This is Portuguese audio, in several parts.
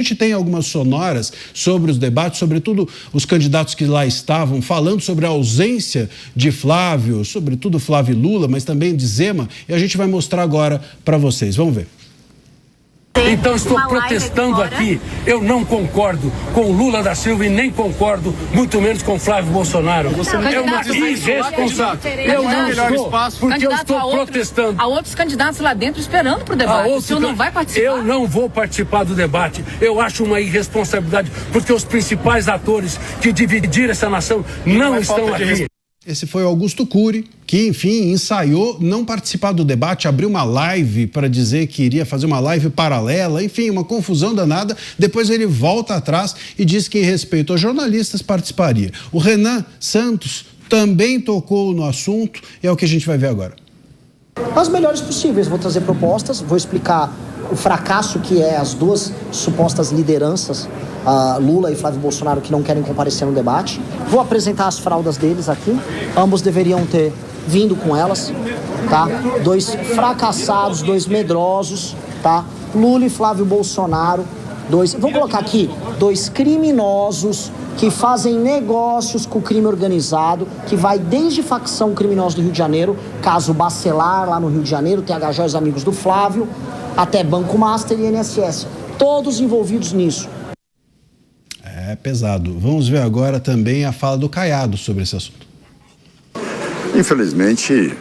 A gente tem algumas sonoras sobre os debates, sobretudo os candidatos que lá estavam, falando sobre a ausência de Flávio, sobretudo Flávio e Lula, mas também de Zema, e a gente vai mostrar agora para vocês. Vamos ver. Então estou protestando aqui. Eu não concordo com Lula da Silva e nem concordo, muito menos com Flávio Bolsonaro. É uma irresponsabilidade. Eu não estou, porque eu estou protestando. Há outros candidatos lá dentro esperando para o debate. O senhor não vai participar? Eu não vou participar do debate. Eu acho uma irresponsabilidade, porque os principais atores que dividiram essa nação não estão aqui. Esse foi o Augusto Cury, que, enfim, ensaiou não participar do debate, abriu uma live para dizer que iria fazer uma live paralela, enfim, uma confusão danada. Depois ele volta atrás e diz que, em respeito aos jornalistas, participaria. O Renan Santos também tocou no assunto e é o que a gente vai ver agora. As melhores possíveis, vou trazer propostas, vou explicar o fracasso que é as duas supostas lideranças, Lula e Flávio Bolsonaro, que não querem comparecer no debate. Vou apresentar as fraldas deles aqui, ambos deveriam ter vindo com elas, tá? Dois fracassados, dois medrosos, tá? Lula e Flávio Bolsonaro, vou colocar aqui, dois criminosos que fazem negócios com o crime organizado, que vai desde facção criminosa do Rio de Janeiro, caso Bacelar lá no Rio de Janeiro, THJ e os amigos do Flávio, até Banco Master e INSS, todos envolvidos nisso. É pesado. Vamos ver agora também a fala do Caiado sobre esse assunto. Infelizmente,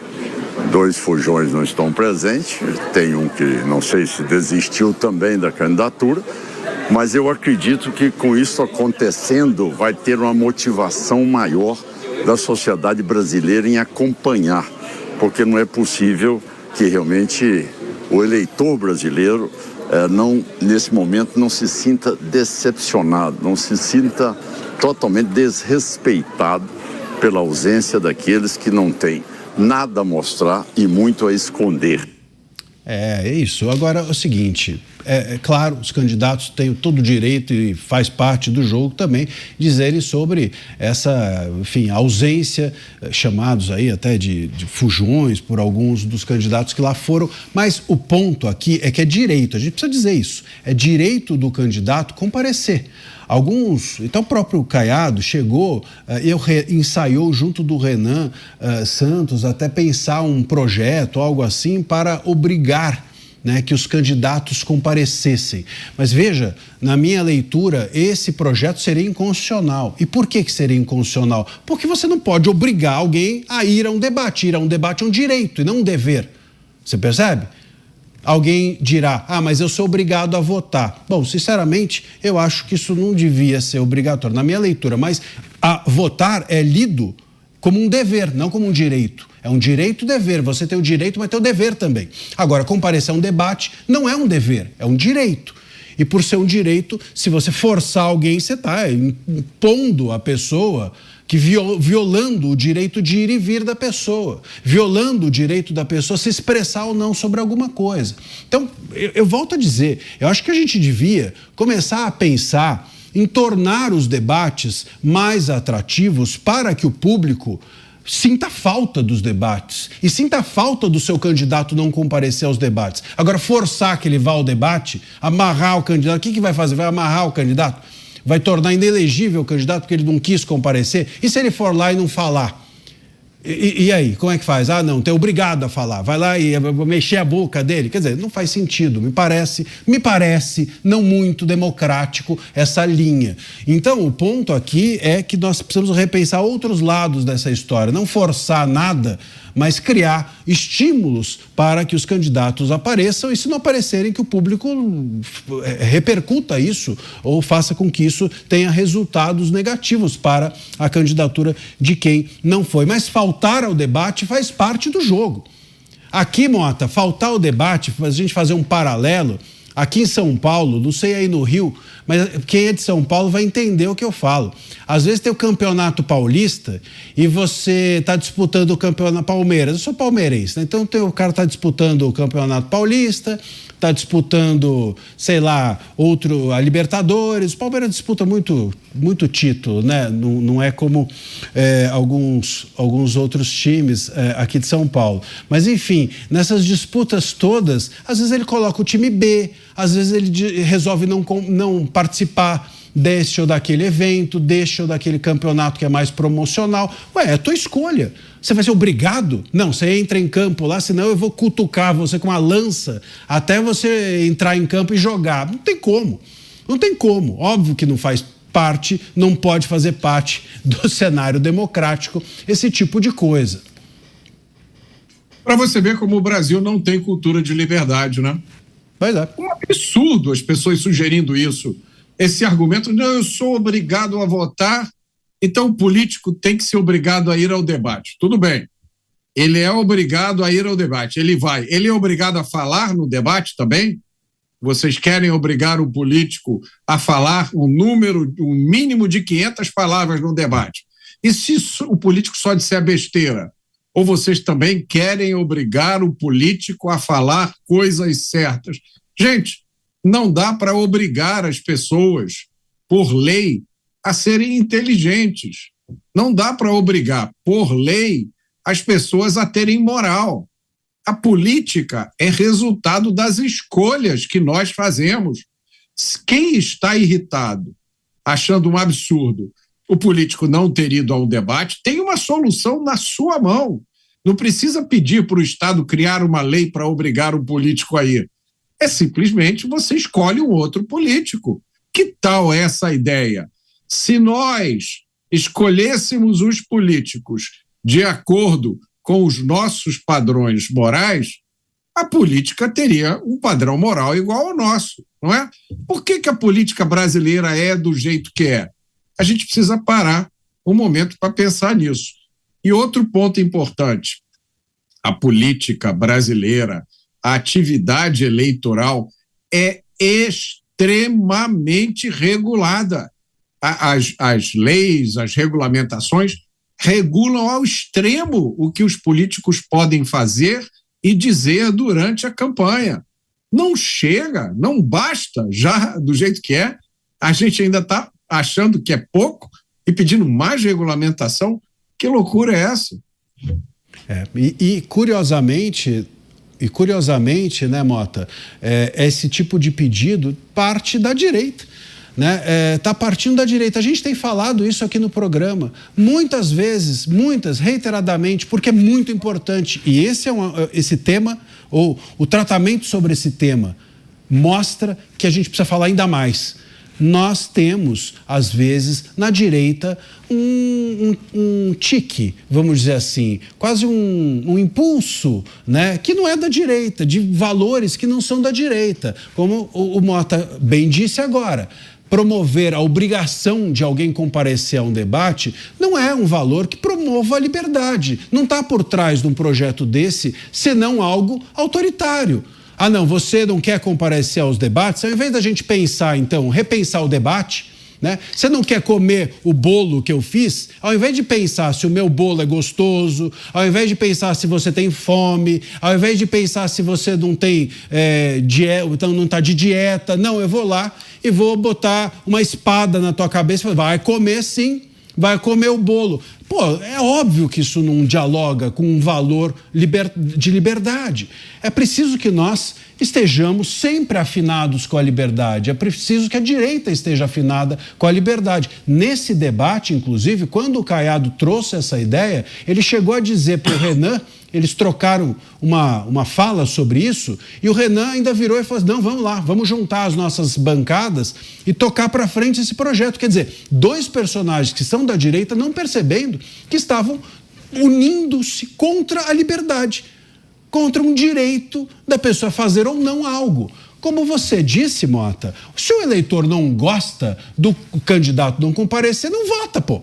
dois fujões não estão presentes, tem um que não sei se desistiu também da candidatura, mas eu acredito que com isso acontecendo vai ter uma motivação maior da sociedade brasileira em acompanhar, porque não é possível que realmente o eleitor brasileiro nesse momento não se sinta decepcionado, não se sinta totalmente desrespeitado pela ausência daqueles que não têm nada a mostrar e muito a esconder. É isso. Agora, é o seguinte, claro, os candidatos têm todo o direito e faz parte do jogo também dizerem sobre essa, enfim, ausência, chamados aí até de fujões por alguns dos candidatos que lá foram, mas o ponto aqui é que é direito, a gente precisa dizer isso, é direito do candidato comparecer. Então o próprio Caiado chegou, ensaiou junto do Renan Santos até pensar um projeto, algo assim, para obrigar, né, que os candidatos comparecessem. Mas veja, na minha leitura, esse projeto seria inconstitucional. E por que seria inconstitucional? Porque você não pode obrigar alguém a ir a um debate. Ir a um debate é um direito e não um dever. Você percebe? Alguém dirá, mas eu sou obrigado a votar. Bom, sinceramente, eu acho que isso não devia ser obrigatório, na minha leitura, mas votar é lido como um dever, não como um direito. É um direito e dever, você tem o direito, mas tem o dever também. Agora, comparecer a um debate não é um dever, é um direito. E por ser um direito, se você forçar alguém, você está impondo a pessoa, violando o direito de ir e vir da pessoa, violando o direito da pessoa se expressar ou não sobre alguma coisa. Então, eu volto a dizer, eu acho que a gente devia começar a pensar em tornar os debates mais atrativos para que o público sinta falta dos debates e sinta falta do seu candidato não comparecer aos debates. Agora, forçar que ele vá ao debate, amarrar o candidato, o que vai fazer? Vai amarrar o candidato? Vai tornar inelegível o candidato porque ele não quis comparecer? E se ele for lá e não falar? E aí, como é que faz? Não, é obrigado a falar. Vai lá e mexer a boca dele. Quer dizer, não faz sentido. Me parece não muito democrático essa linha. Então, o ponto aqui é que nós precisamos repensar outros lados dessa história. Não forçar nada, mas criar estímulos para que os candidatos apareçam e, se não aparecerem, que o público repercuta isso ou faça com que isso tenha resultados negativos para a candidatura de quem não foi. Mas faltar ao debate faz parte do jogo. Aqui, Mota, faltar ao debate, a gente fazer um paralelo, aqui em São Paulo, não sei aí no Rio, mas quem é de São Paulo vai entender o que eu falo. Às vezes tem o Campeonato Paulista e você está disputando o Campeonato Palmeiras. Eu sou palmeirense, né? Então o cara está disputando o Campeonato Paulista, está disputando, sei lá, a Libertadores. O Palmeiras disputa muito título, né? Não é como alguns outros times aqui de São Paulo. Mas, enfim, nessas disputas todas, às vezes ele coloca o time B, às vezes ele resolve não participar deste ou daquele evento, deste ou daquele campeonato que é mais promocional. É a tua escolha. Você vai ser obrigado? Não, você entra em campo lá, senão eu vou cutucar você com uma lança até você entrar em campo e jogar. Não tem como. Não tem como. Óbvio que não faz parte, não pode fazer parte do cenário democrático esse tipo de coisa. Para você ver como o Brasil não tem cultura de liberdade, né? Pois é. Um absurdo as pessoas sugerindo isso. Esse argumento, não, eu sou obrigado a votar, então o político tem que ser obrigado a ir ao debate. Tudo bem, ele é obrigado a ir ao debate, ele vai. Ele é obrigado a falar no debate também? Vocês querem obrigar o político a falar um mínimo de 500 palavras no debate? E se o político só disser besteira? Ou vocês também querem obrigar o político a falar coisas certas? Gente, não dá para obrigar as pessoas, por lei, a serem inteligentes. Não dá para obrigar, por lei, as pessoas a terem moral. A política é resultado das escolhas que nós fazemos. Quem está irritado, achando um absurdo o político não ter ido ao debate, tem uma solução na sua mão. Não precisa pedir para o Estado criar uma lei para obrigar o político a ir. É simplesmente você escolhe um outro político. Que tal essa ideia? Se nós escolhêssemos os políticos de acordo com os nossos padrões morais, a política teria um padrão moral igual ao nosso, não é? Por que a política brasileira é do jeito que é? A gente precisa parar um momento para pensar nisso. E outro ponto importante, a política brasileira, a atividade eleitoral é extremamente regulada. As leis, as regulamentações regulam ao extremo o que os políticos podem fazer e dizer durante a campanha. Não chega, não basta, já do jeito que é, a gente ainda está achando que é pouco e pedindo mais regulamentação. Que loucura é essa? Curiosamente, né, Mota, esse tipo de pedido parte da direita. Está partindo da direita. A gente tem falado isso aqui no programa muitas vezes, reiteradamente, porque é muito importante. E esse tema, ou o tratamento sobre esse tema, mostra que a gente precisa falar ainda mais. Nós temos, às vezes, na direita, um tique, vamos dizer assim, quase um impulso, né, que não é da direita, de valores que não são da direita. Como o Mota bem disse agora, promover a obrigação de alguém comparecer a um debate não é um valor que promova a liberdade. Não está por trás de um projeto desse, senão algo autoritário. Ah, não, você não quer comparecer aos debates? Ao invés da gente pensar, então, repensar o debate, né? Você não quer comer o bolo que eu fiz? Ao invés de pensar se o meu bolo é gostoso, ao invés de pensar se você tem fome, ao invés de pensar se você não tem então não está de dieta, não, eu vou lá e vou botar uma espada na tua cabeça e falar, vai comer sim, vai comer o bolo. Pô, é óbvio que isso não dialoga com um valor de liberdade. É preciso que nós estejamos sempre afinados com a liberdade. É preciso que a direita esteja afinada com a liberdade. Nesse debate, inclusive, quando o Caiado trouxe essa ideia, ele chegou a dizer para o Renan, eles trocaram uma fala sobre isso, e o Renan ainda virou e falou, não, vamos lá, vamos juntar as nossas bancadas e tocar para frente esse projeto. Quer dizer, dois personagens que são da direita não percebendo que estavam unindo-se contra a liberdade, contra um direito da pessoa fazer ou não algo. Como você disse, Mota, se o eleitor não gosta do candidato não comparecer, não vota, pô.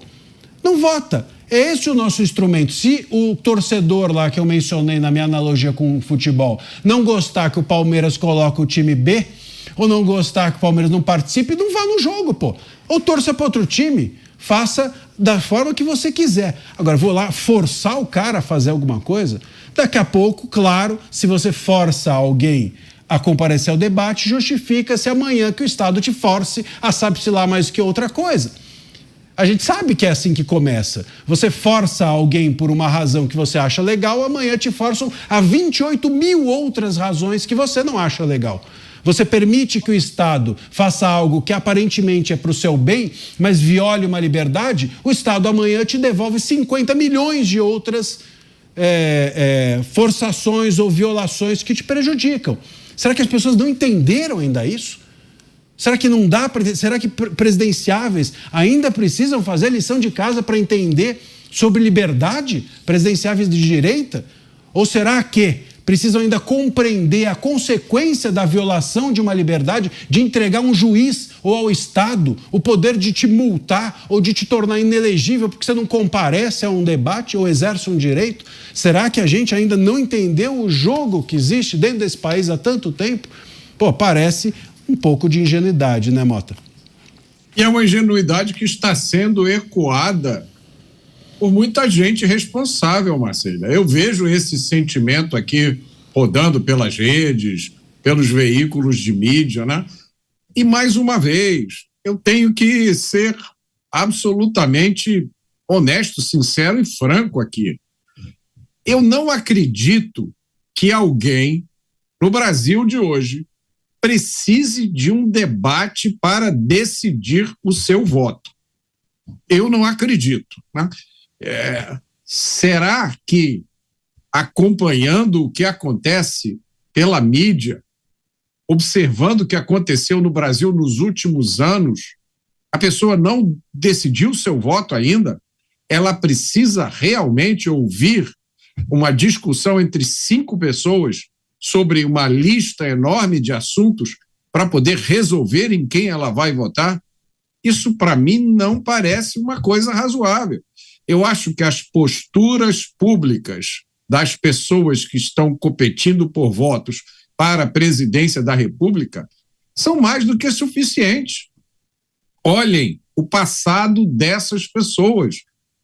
Não vota. É esse o nosso instrumento. Se o torcedor lá que eu mencionei na minha analogia com o futebol não gostar que o Palmeiras coloque o time B, ou não gostar que o Palmeiras não participe, não vá no jogo, pô. Ou torça para outro time. Faça da forma que você quiser. Agora, vou lá forçar o cara a fazer alguma coisa? Daqui a pouco, claro, se você força alguém a comparecer ao debate, justifica-se amanhã que o Estado te force a sabe-se lá mais que outra coisa. A gente sabe que é assim que começa. Você força alguém por uma razão que você acha legal, amanhã te forçam a 28 mil outras razões que você não acha legal. Você permite que o Estado faça algo que aparentemente é para o seu bem, mas viole uma liberdade, o Estado amanhã te devolve 50 milhões de outras forçações ou violações que te prejudicam. Será que as pessoas não entenderam ainda isso? Será que não dá? Será que presidenciáveis ainda precisam fazer lição de casa para entender sobre liberdade? Presidenciáveis de direita? Ou será que precisam ainda compreender a consequência da violação de uma liberdade, de entregar a um juiz ou ao Estado o poder de te multar ou de te tornar inelegível porque você não comparece a um debate ou exerce um direito? Será que a gente ainda não entendeu o jogo que existe dentro desse país há tanto tempo? Pô, parece um pouco de ingenuidade, né, Mota? E é uma ingenuidade que está sendo ecoada por muita gente responsável, Marcília. Eu vejo esse sentimento aqui rodando pelas redes, pelos veículos de mídia, né? E, mais uma vez, eu tenho que ser absolutamente honesto, sincero e franco aqui. Eu não acredito que alguém no Brasil de hoje precise de um debate para decidir o seu voto. Eu não acredito, né? Será que, acompanhando o que acontece pela mídia, observando o que aconteceu no Brasil nos últimos anos, a pessoa não decidiu seu voto ainda? Ela precisa realmente ouvir uma discussão entre 5 pessoas sobre uma lista enorme de assuntos para poder resolver em quem ela vai votar? Isso, para mim, não parece uma coisa razoável. Eu acho que as posturas públicas das pessoas que estão competindo por votos para a presidência da República são mais do que suficientes. Olhem o passado dessas pessoas,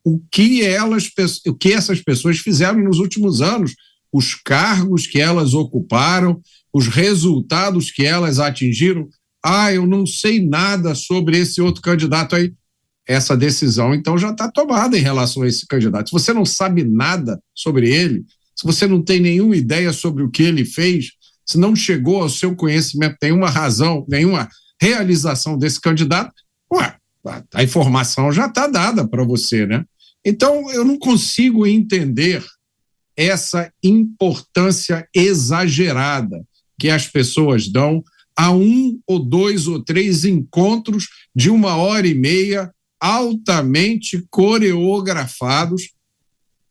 o que essas pessoas fizeram nos últimos anos, os cargos que elas ocuparam, os resultados que elas atingiram. Eu não sei nada sobre esse outro candidato aí. Essa decisão, então, já está tomada em relação a esse candidato. Se você não sabe nada sobre ele, se você não tem nenhuma ideia sobre o que ele fez, se não chegou ao seu conhecimento nenhuma razão, nenhuma realização desse candidato, a informação já está dada para você, né? Então, eu não consigo entender essa importância exagerada que as pessoas dão a 1 ou 2 ou 3 encontros de 1h30 altamente coreografados.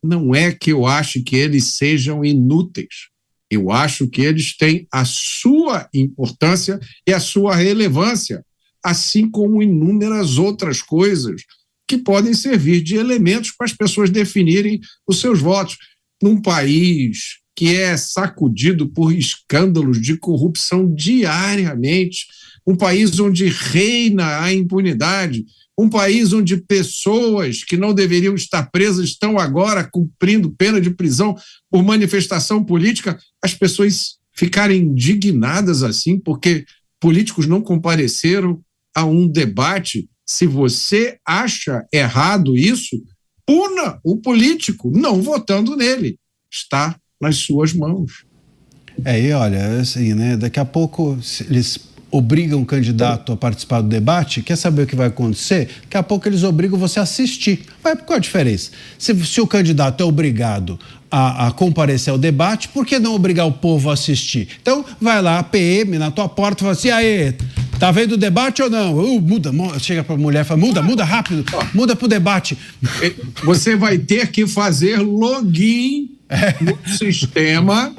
Não é que eu acho que eles sejam inúteis. Eu acho que eles têm a sua importância e a sua relevância, assim como inúmeras outras coisas que podem servir de elementos para as pessoas definirem os seus votos. Num país que é sacudido por escândalos de corrupção diariamente, um país onde reina a impunidade, um país onde pessoas que não deveriam estar presas estão agora cumprindo pena de prisão por manifestação política, as pessoas ficarem indignadas assim porque políticos não compareceram a um debate. Se você acha errado isso, puna o político, não votando nele. Está nas suas mãos. E olha, assim, né? Daqui a pouco eles obrigam o candidato a participar do debate. Quer saber o que vai acontecer? Daqui a pouco eles obrigam você a assistir. Qual é a diferença? Se o candidato é obrigado a comparecer ao debate, por que não obrigar o povo a assistir? Então, vai lá, a PM na tua porta e fala assim, aí, tá vendo o debate ou não? Muda, chega pra mulher e fala, muda rápido, muda pro debate. Você vai ter que fazer login no sistema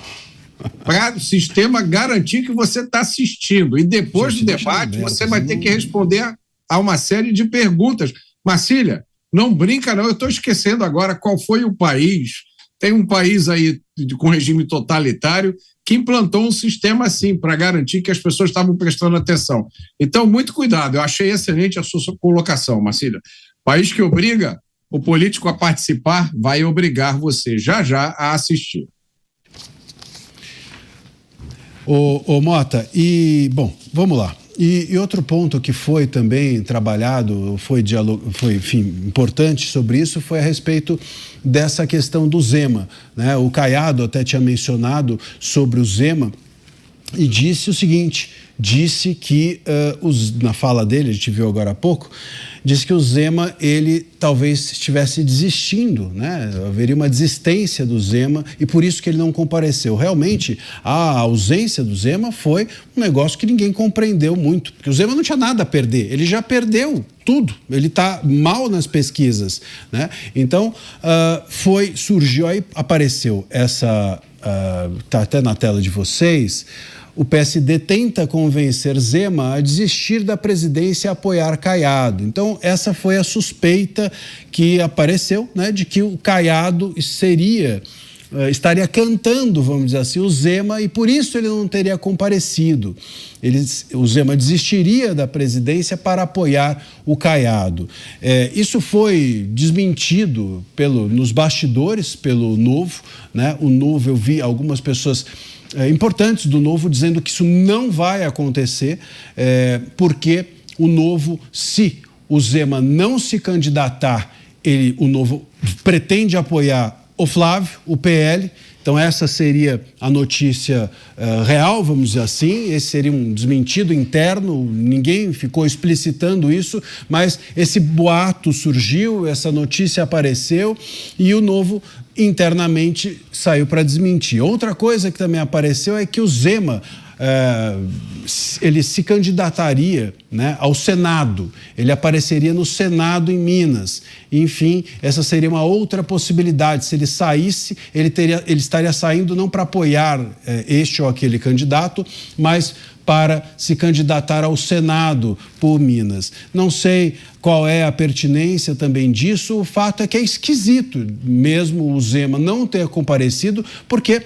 para o sistema garantir que você está assistindo. E depois do debate, você vai ter que responder a uma série de perguntas. Marcília, não brinca não, eu estou esquecendo agora qual foi o país. Tem um país aí com regime totalitário que implantou um sistema assim para garantir que as pessoas estavam prestando atenção. Então, muito cuidado. Eu achei excelente a sua colocação, Marcília. País que obriga o político a participar vai obrigar você já a assistir. Ô Mota, bom, vamos lá. E outro ponto que foi também trabalhado, foi importante sobre isso, foi a respeito dessa questão do Zema, né? O Caiado até tinha mencionado sobre o Zema e disse o seguinte, disse que, na fala dele, a gente viu agora há pouco, disse que o Zema, ele talvez estivesse desistindo, né? Haveria uma desistência do Zema e por isso que ele não compareceu. Realmente, a ausência do Zema foi um negócio que ninguém compreendeu muito, porque o Zema não tinha nada a perder, ele já perdeu tudo, ele está mal nas pesquisas, né? Então, surgiu, aí apareceu essa, está até na tela de vocês, o PSD tenta convencer Zema a desistir da presidência e apoiar Caiado. Então, essa foi a suspeita que apareceu, né, de que o Caiado estaria cantando, vamos dizer assim, o Zema, e por isso ele não teria comparecido. O Zema desistiria da presidência para apoiar o Caiado. Isso foi desmentido nos bastidores pelo Novo, né? O Novo, eu vi algumas pessoas importantes do Novo dizendo que isso não vai acontecer, porque o Novo, se o Zema não se candidatar, o Novo pretende apoiar o Flávio, o PL. Então essa seria a notícia real, vamos dizer assim. Esse seria um desmentido interno, ninguém ficou explicitando isso, mas esse boato surgiu, essa notícia apareceu e o Novo internamente saiu para desmentir. Outra coisa que também apareceu é que o Zema ele se candidataria, né, ao Senado, ele apareceria no Senado em Minas. Enfim, essa seria uma outra possibilidade. Se ele saísse, ele estaria saindo não para apoiar este ou aquele candidato, mas para se candidatar ao Senado por Minas. Não sei qual é a pertinência também disso, o fato é que é esquisito mesmo o Zema não ter comparecido, porque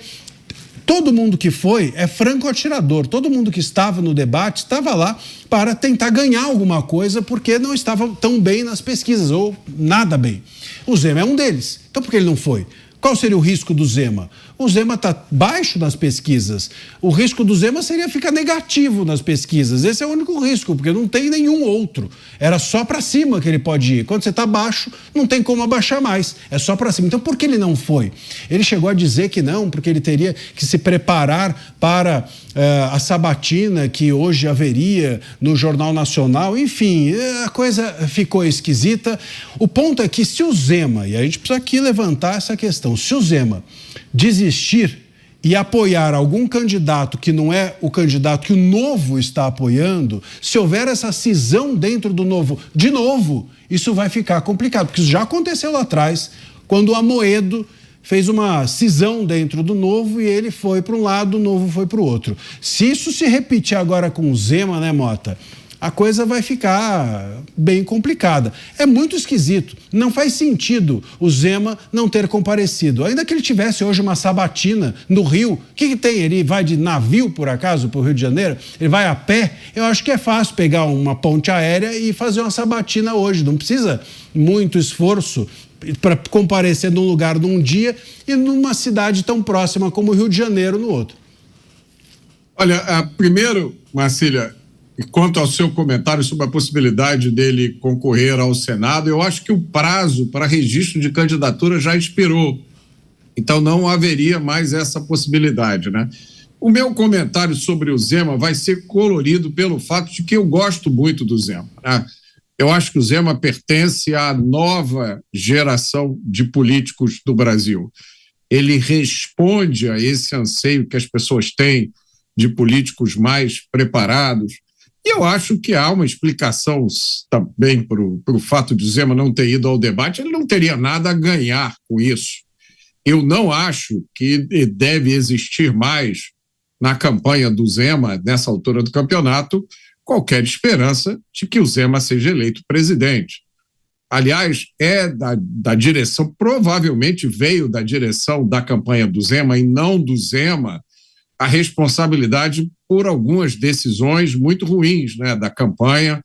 todo mundo que foi é franco atirador, todo mundo que estava no debate estava lá para tentar ganhar alguma coisa porque não estava tão bem nas pesquisas, ou nada bem. O Zema é um deles, então por que ele não foi? Qual seria o risco do Zema? O Zema está baixo nas pesquisas. O risco do Zema seria ficar negativo nas pesquisas. Esse é o único risco, porque não tem nenhum outro. Era só para cima que ele pode ir. Quando você está baixo, não tem como abaixar mais. É só para cima. Então, por que ele não foi? Ele chegou a dizer que não, porque ele teria que se preparar para a sabatina que hoje haveria no Jornal Nacional. Enfim, a coisa ficou esquisita. O ponto é que se o Zema, e a gente precisa aqui levantar essa questão, se o Zema desistir e apoiar algum candidato que não é o candidato que o Novo está apoiando, se houver essa cisão dentro do Novo, de novo, isso vai ficar complicado, porque isso já aconteceu lá atrás, quando o Amoedo fez uma cisão dentro do Novo e ele foi para um lado, o Novo foi para o outro. Se isso se repetir agora com o Zema, né, Mota? A coisa vai ficar bem complicada. É muito esquisito. Não faz sentido o Zema não ter comparecido. Ainda que ele tivesse hoje uma sabatina no Rio, o que tem? Ele vai de navio, por acaso, para o Rio de Janeiro? Ele vai a pé? Eu acho que é fácil pegar uma ponte aérea e fazer uma sabatina hoje. Não precisa muito esforço para comparecer num lugar num dia e numa cidade tão próxima como o Rio de Janeiro no outro. Olha, primeiro, Marcília, e quanto ao seu comentário sobre a possibilidade dele concorrer ao Senado, eu acho que o prazo para registro de candidatura já expirou. Então não haveria mais essa possibilidade, né? O meu comentário sobre o Zema vai ser colorido pelo fato de que eu gosto muito do Zema, né? Eu acho que o Zema pertence à nova geração de políticos do Brasil. Ele responde a esse anseio que as pessoas têm de políticos mais preparados. E eu acho que há uma explicação também para o fato de Zema não ter ido ao debate. Ele não teria nada a ganhar com isso. Eu não acho que deve existir mais na campanha do Zema, nessa altura do campeonato, qualquer esperança de que o Zema seja eleito presidente. Aliás, da direção, provavelmente veio da direção da campanha do Zema e não do Zema, a responsabilidade por algumas decisões muito ruins, né, da campanha,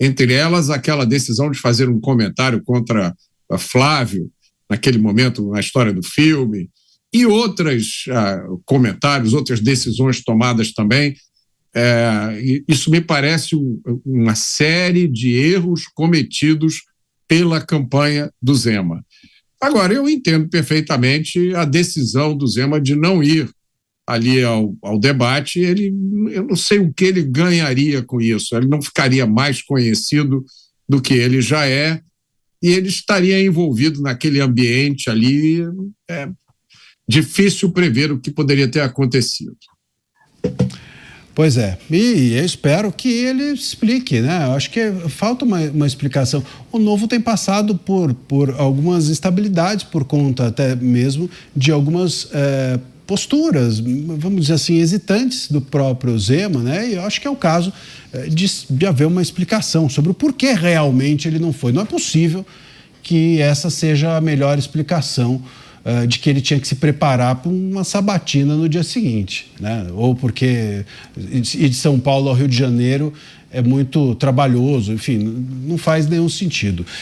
entre elas aquela decisão de fazer um comentário contra Flávio, naquele momento, na história do filme, e outros comentários, outras decisões tomadas também. Isso me parece uma série de erros cometidos pela campanha do Zema. Agora, eu entendo perfeitamente a decisão do Zema de não ir ali ao debate, eu não sei o que ele ganharia com isso. Ele não ficaria mais conhecido do que ele já é, e ele estaria envolvido naquele ambiente ali. É difícil prever o que poderia ter acontecido. Pois é, e eu espero que ele explique, né? Eu acho que falta uma explicação. O Novo tem passado por algumas instabilidades, por conta até mesmo de algumas posturas, vamos dizer assim, hesitantes do próprio Zema, né? E eu acho que é o caso de haver uma explicação sobre o porquê realmente ele não foi. Não é possível que essa seja a melhor explicação de que ele tinha que se preparar para uma sabatina no dia seguinte, né? Ou porque ir de São Paulo ao Rio de Janeiro é muito trabalhoso, enfim, não faz nenhum sentido.